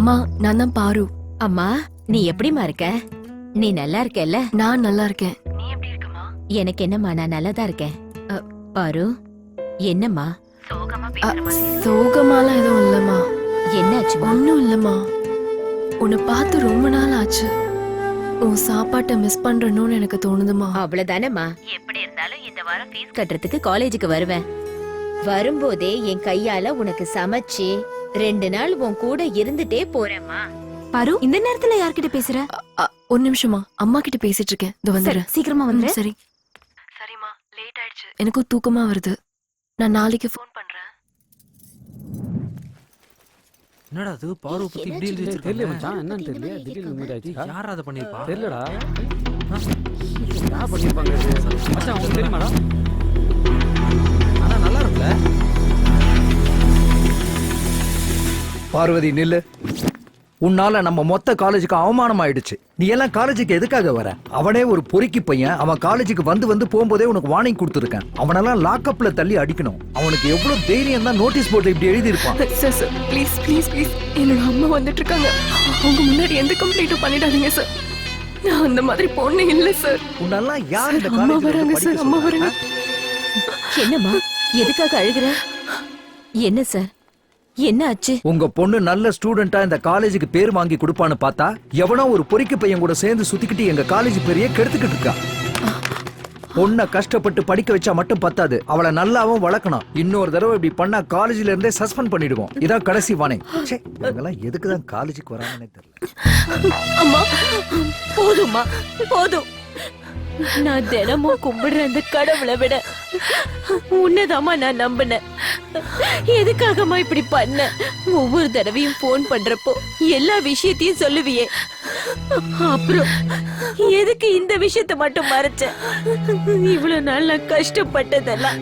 அம்மா, நான் தான் பாரு. அம்மா, நீ எப்படிமா இருக்க? நீ நல்லா இருக்கல்ல? நான் நல்லா இருக்கேன். நீ எப்படி இருக்கமா? எனக்கு என்னம்மா, நான் நல்லாதான் இருக்கேன். பாரு, என்னம்மா சோகமாலாம் எதுவும் இல்லம்மா. என்னாச்சு? ஒன்னும் இல்லம்மா. உன்னை பார்த்து ரொம்ப நாள் ஆச்சு. உன் சாப்பாட்டை மிஸ் பண்றணும்னு எனக்கு தோணுதுமா. அவ்வளவுதானம்மா. எப்படி இருந்தாலும் இந்த வாரம் ஃபீஸ் கட்டுறதுக்கு காலேஜுக்கு வருவேன். வரும்போதே என் கையால உனக்கு சமைச்சு 2 நாள் உன் கூட இருந்துட்டே போறேம்மா. பாரு, இந்த நேரத்துல யார்கிட்ட பேசுற? ஒரு நிமிஷமா, அம்மா கிட்ட பேசிட்டு இருக்கேன். இது வந்துடுறேன். சீக்கிரமா வந்துரு. சரி. சரிம்மா, லேட் ஆயிடுச்சு. எனக்கும் தூக்கமா வருது. நான் நாளைக்கு ஃபோன் பண்றேன். என்னடா அது பாரு பத்தி இப்படி எழுதி வச்சிருக்காங்க. தெரியல மச்சான், என்னன்னு தெரியல. திடீர்னு இந்த மாதிரி ஆயிடுச்சு. யாரா அத பண்ணிருப்பா? தெரியலடா. யார் பண்ணிருப்பாங்க இது? மச்சான் உங்களுக்கு தெரியுமாடா? ஆனா நல்லா இருக்குல. பார்வதி நில்லு. உன்னால நம்ம மொத்த காலேஜுக்கு அவமானம் ஆயிடுச்சு. நீ எல்லாம் காலேஜுக்கு எதுக்காக வர? அவனே ஒரு பொறுக்கி பையன். அவன் காலேஜுக்கு வந்து போகும்போதே உனக்கு வார்னிங் கொடுத்துருக்கேன். அவனெல்லாம் லாக்அப்ல தள்ளி அடிக்கணும். அவனுக்கு எவ்வளவு தைரியம் தான் நோட்டீஸ் போர்டு இப்படி எழுதி இருப்பான். Sir sir, please please please, என்னோட அம்மா வந்துட்டு இருக்காங்க. அவங்க முன்னாடி எந்த கம்ப்ளைண்ட்டும் பண்ணிடாதீங்க சார். நான் அந்த மாதிரி பொண்ணு இல்ல சார். உன்னெல்லாம் யார் இந்த அம்மா காலேஜ்ல வராங்க படிக்க சார், அம்மா வராங்க. என்னம்மா, எதுக்காக அழுகுற? என்ன சார், என்ன ஆச்சு? உங்க பொண்ணு நல்ல ஸ்டூடெண்டா இந்த காலேஜுக்கு பேர் வாங்கி கொடுப்பான்னு பார்த்தா எவனோ ஒரு பொறுக்கி பையன் கூட சேர்ந்து சுத்திக்கிட்டு எங்க காலேஜ் பேரையே கெடுத்துக்கிட்டு இருக்கா. பொண்ணை கஷ்டப்பட்டு படிக்க வச்சா மட்டும் பத்தாது, அவளை நல்லாவும் வளர்க்கணும். இன்னொரு தடவை இப்படி பண்ணா காலேஜ்ல இருந்தே சஸ்பெண்ட் பண்ணிடுவோம். இதான் கடைசி வார்னிங். இவங்கெல்லாம் எதுக்குதான் காலேஜுக்கு வராங்கன்னே தெரியல. அம்மா, போதும்மா, போதும். நான் தினமும் கும்பிடுற அந்த கடவுளை விட உன்னதாமா நான் நம்பினேன். எதுக்காகமா இப்படி பண்ண? ஒவ்வொரு தடவையும் போன் பண்றப்போ எல்லா விஷயத்தையும் சொல்லுவியே, அப்புறம் எதுக்கு இந்த விஷயத்தை மட்டும் மறைச்ச? இவ்வளவு நாள் நான் கஷ்டப்பட்டதெல்லாம்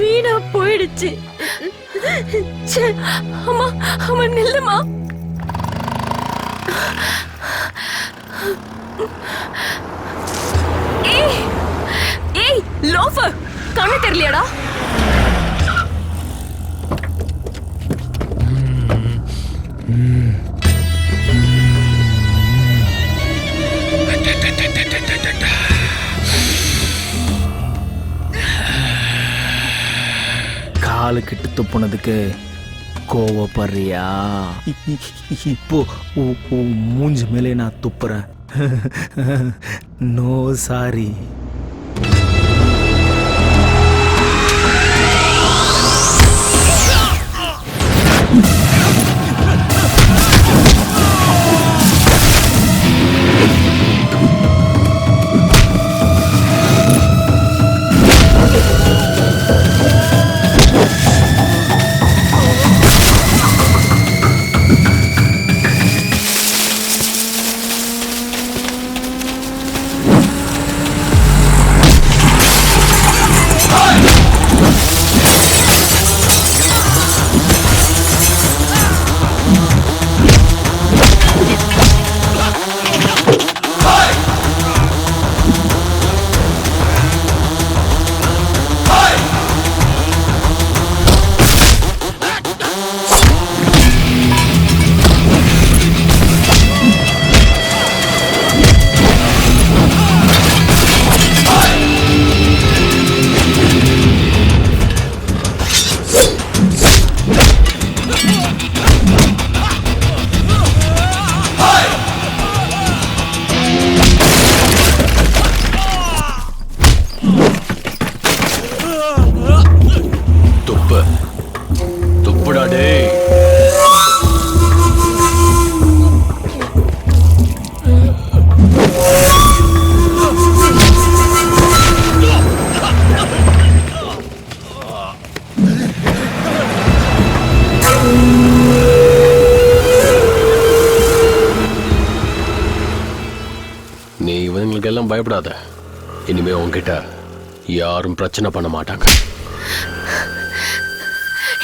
வீணா போயிடுச்சு. அம்மா, அம்மா நில்லுமா. ஏய் லோஃபர், கண்ணு தெரியலையாடா? காலு கிட்டு துப்புனதுக்கு கோவப்படுறியா? இப்போ மூஞ்சி மேலே நான் துப்புறேன். No sorry. நீ இவங்களுக்கெல்லாம் பயப்படாத. இனிமே உன்கிட்ட யாரும் பிரச்சனை பண்ண மாட்டாங்க.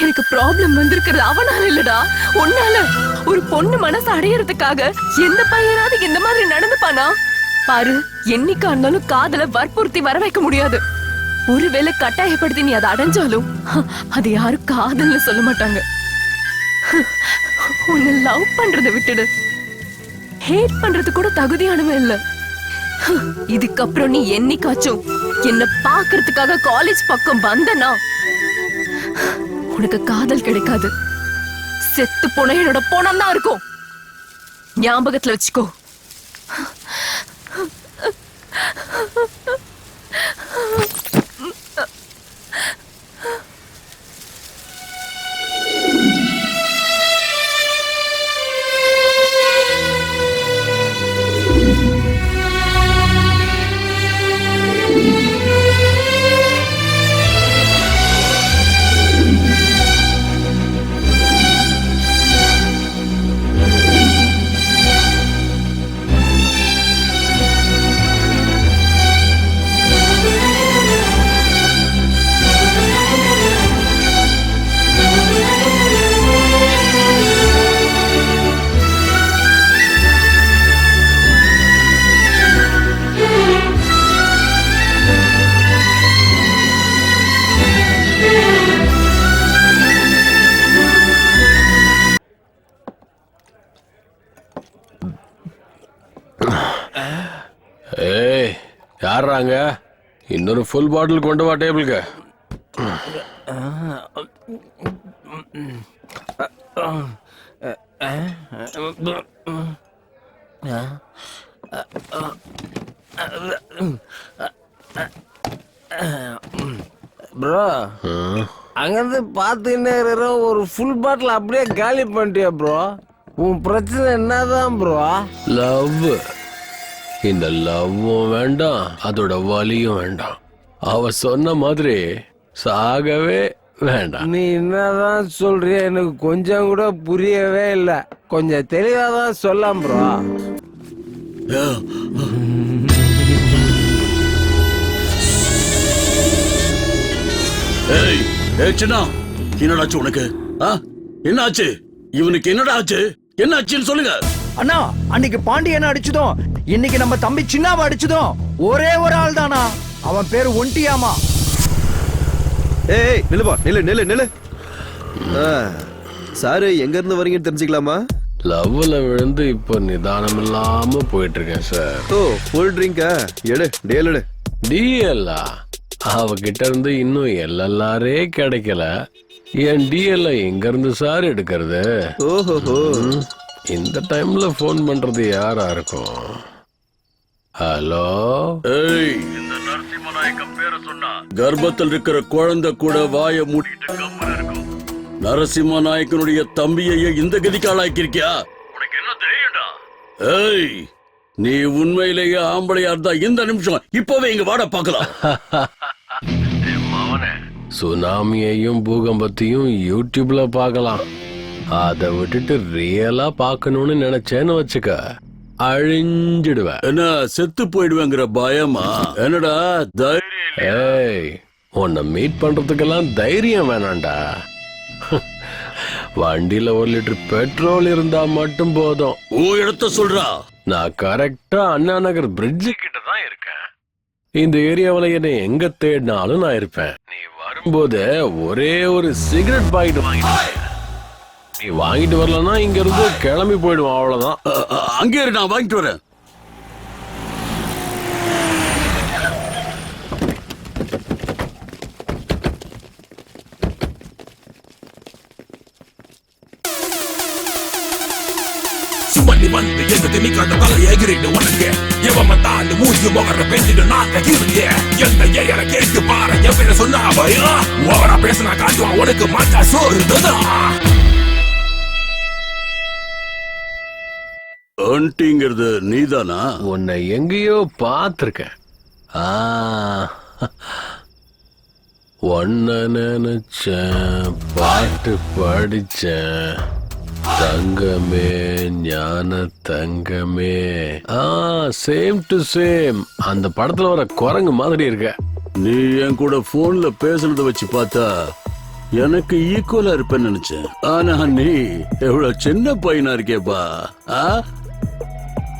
எனக்கு ப்ராப்ளம் வந்திருக்கிறது அவனால இல்லடா, உன்னால. ஒரு பொண்ணு மனசு அடையறதுக்காக எந்த பையனாவது இந்த மாதிரி நடந்துப்பானா? பாரு, என்னைக்கா இருந்தாலும் காதல வற்புறுத்தி வர வைக்க முடியாது. ஒருவேளை கட்டாயப்படுத்தி நீ அதை அடைஞ்சாலும் அது யாரும் காதல்னு சொல்ல மாட்டாங்க. உன்னை லவ் பண்றதை விட்டுடு. ஹேட் பண்றது கூட தகுதியானவன் இல்ல. இதுக்கப்புறம் நீ என்னைக்காச்சும் என்ன பாக்குறதுக்காக காலேஜ் பக்கம் வந்தனா உனக்கு காதல் கிடைக்காது. செத்து போன என்னோட போனம் தான் இருக்கும். ஞாபகத்துல வச்சுக்கோ. ஏய், யாராங்க? இன்னொரு ஃபுல் பாட்டில் கொண்டு வா டேபிளுக்கு. ப்ரோ, அங்கிருந்து பாத்துக்கிட்டே இருக்கிற ஒரு ஃபுல் பாட்டில் அப்படியே காலி பண்ணிட்டியா ப்ரோ? உன் பிரச்சனை என்னதான் ப்ரோ? லவ். இந்த லவ்வும் வேண்டாம், அதோட வலியும் வேண்டாம். அவ சொன்ன மாதிரி சாகவே வேண்டாம். நீ என்னதான் சொல்றிய எனக்கு கொஞ்சம் கூட புரியவே இல்லை. கொஞ்சம் தெளிவாதான் சொல்லலாம் ப்ரோ. ஏய், ஏய் சின்னா, என்னடாச்சு உனக்கு? என்ன ஆச்சு? இவனுக்கு என்னடா ஆச்சு? என்ன ஆச்சுன்னு சொல்லுங்க. அண்ணா, அன்னைக்கு பாண்டியனை அடிச்சதும் இன்னைக்கு நம்ம தம்பி சின்னாவை அடிச்சதும் ஒரே ஒரு ஆள் தானா. அவன் பேரு ஒண்டியாமா. ஏய் நில்லுப்பா, நில்லு. சாரு எங்க இருந்து வரீங்கன்னு தெரிஞ்சுக்கலாமா? லவ்ல விழுந்து இப்போ நிதானம் இல்லாம போயிட்டு இருக்கேன் சார். ஓ, ஃபுல் ட்ரிங்கா? எடு, டேல் எடு. டிஎல்லா? அவகிட்ட இருந்து இன்னும் எல்எல்ஆரே கிடைக்கல. என் டிஎல்ல எங்க இருந்து சார் எடுக்கிறது? ஓஹோ, இந்த டைம்ல போன் பண்றது யாரா இருக்கும்? ஹலோ. ஏய், இந்த நரசிம்மநாயக்கம் பேரை சொன்னா கர்ப்பத்தில் இருக்கிற குழந்தை கூட வாய மூடிட்டு கம்மன் இருக்கும். நரசிம்மநாயக்கனுடைய தம்பியையே இந்த கதிக்கு ஆளாக்கிருக்கியா? உனக்கு என்ன தெரியும்டா? ஏய், நீ உண்மையிலேயே ஆம்பளையா இருந்தா இந்த நிமிஷம் இப்பவே இங்க வாட பாக்கலாம். சுனாமியையும் பூகம்பத்தையும் யூடியூப்ல பார்க்கலாம். அதை விட்டுட்டு ரியலா பார்க்கணும்னு நினைச்சேன்னு வச்சுக்க, அழிஞ்சிடுவேன். என்ன செத்து போயிடுவேங்கிற பயமா? என்னடா தைரியம்? ஏய், உன்னை மீட் பண்றதுக்கெல்லாம் தைரியம் வேணாண்டா. வண்டியில 1 லிட்டர் பெட்ரோல் இருந்தா மட்டும் போதும். இடத்த சொல்றா. நான் கரெக்டா அண்ணா நகர் பிரிட்ஜு கிட்ட தான் இருக்கேன். இந்த ஏரியாவில என்னை எங்க தேடினாலும் நான் இருப்பேன். நீ வரும்போது ஒரே ஒரு சிகரெட் பாக்கெட் வாங்கிட்டு, நீ வாங்கிட்டு வரலன்னா இங்க இருந்து கிளம்பி போயிடுவோம். அவ்வளவுதான். அங்கே இரு, நான் வாங்கிட்டு வரேன். சுமதி வந்து எந்த திணி கண்ட தலை எகிரிட்டு உனக்கு எவம தாண்டு மூஞ்சி முகர பேசிட்டு நாக்க கீழே எந்த ஏரியால கேட்டு பாரு என் பேர சொன்னா பயா ஓவரா பேசினா காட்டுவான் உனக்கு மாட்டா சோறுதான். ஆண்டிங்கிறது நீதானா? உன்னை எங்கேயோ பார்த்திருக்கேன். ஒன்ன நினைச்சேன், பாட்டு படிச்சேன். தங்கமே ஞான தங்கமே. Same to same. அந்த படத்துல வர குரங்கு மாதிரி இருக்க. நீ என் கூட போன்ல பேசுனத வச்சு பார்த்தா எனக்கு ஈக்குவலா இருப்பேன்னு நினைச்சேன். ஆனா நீ எவ்வளவு சின்ன பையனா இருக்கேப்பா.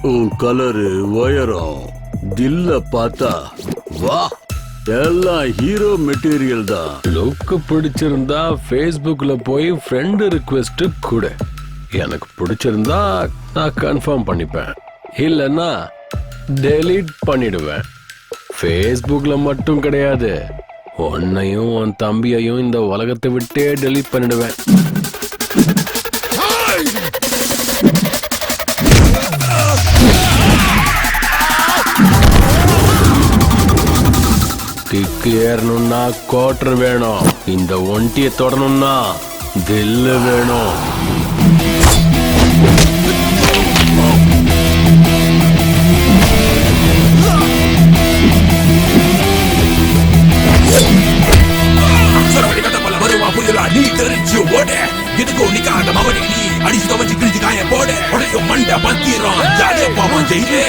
உன் கலரு, உயரம், தில்ல பார்த்தா வா, எல்லாம் ஹீரோ மெட்டீரியல் தான். லுக்கு பிடிச்சிருந்தா Facebookல போய் ஃப்ரெண்ட் ரிக்வெஸ்ட் கொடு. எனக்கு பிடிச்சிருந்தா நான் கன்ஃபார்ம் பண்ணிப்பேன், இல்லைன்னா டெலீட் பண்ணிடுவேன். ஃபேஸ்புக்ல மட்டும் கிடையாது, உன்னையும் உன் தம்பியையும் இந்த உலகத்தை விட்டே டெலீட் பண்ணிடுவேன். கிக்கு ஏறணும்னா கோட்டர் வேணும், இந்த ஒண்டியை தொடணும்னா தில்லு வேணும். நீ தெரிஞ்சு ஓட எதுக்கோ நிக்காத மவனே, நீ அடிச்சு துவச்சு கிழிச்சு காய போட உடையும் மண்ட பத்திரம் ஜாலியா பாவம் ஜெயிலே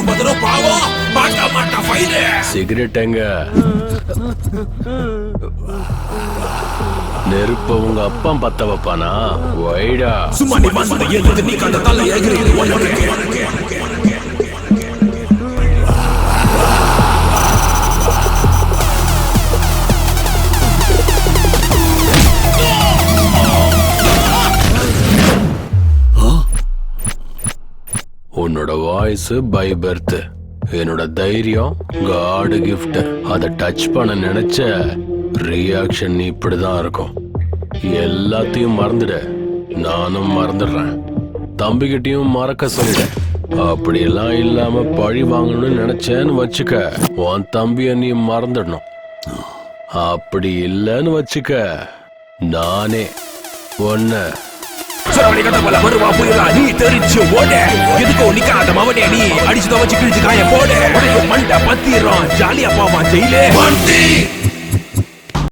பதறும் பாவம் மாட்டா மாட்டா ஃபைலே. சிகரெட் எங்க? நெருப்ப உங்க அப்பா பத்த வைப்பானா? வைடா சும்மா நீ வந்து எதுக்கு நீ கண்ட தலை எகிரிடு ஒன்று. உன்னோட வாய்ஸ் பை பர்த், என்னோட தைரியம் காடு கிஃப்ட். அதை டச் பண்ண நினைச்ச ரியாக்ஷன் இப்படிதான் இருக்கும். எல்லாத்தையும் மறந்துட, நானும் மறந்துடுறேன். தம்பிகிட்டையும் மறக்க சொல்லிட. அப்படியெல்லாம் இல்லாம பழி வாங்கணும்னு நினைச்சேன்னு வச்சுக்க, உன் தம்பிய நீ மறந்துடணும். அப்படி இல்லைன்னு வச்சுக்க, நானே ஒன்ன வருவா புயலா நீ தெரிஞ்சு ஓட எதுக்கோ நிக்காத மவனே, நீ அடிச்சு துவச்சு கிழிச்சு காய போட உடையும் மண்ட பத்திரம் ஜாலியா பாவம் ஜெயிலே.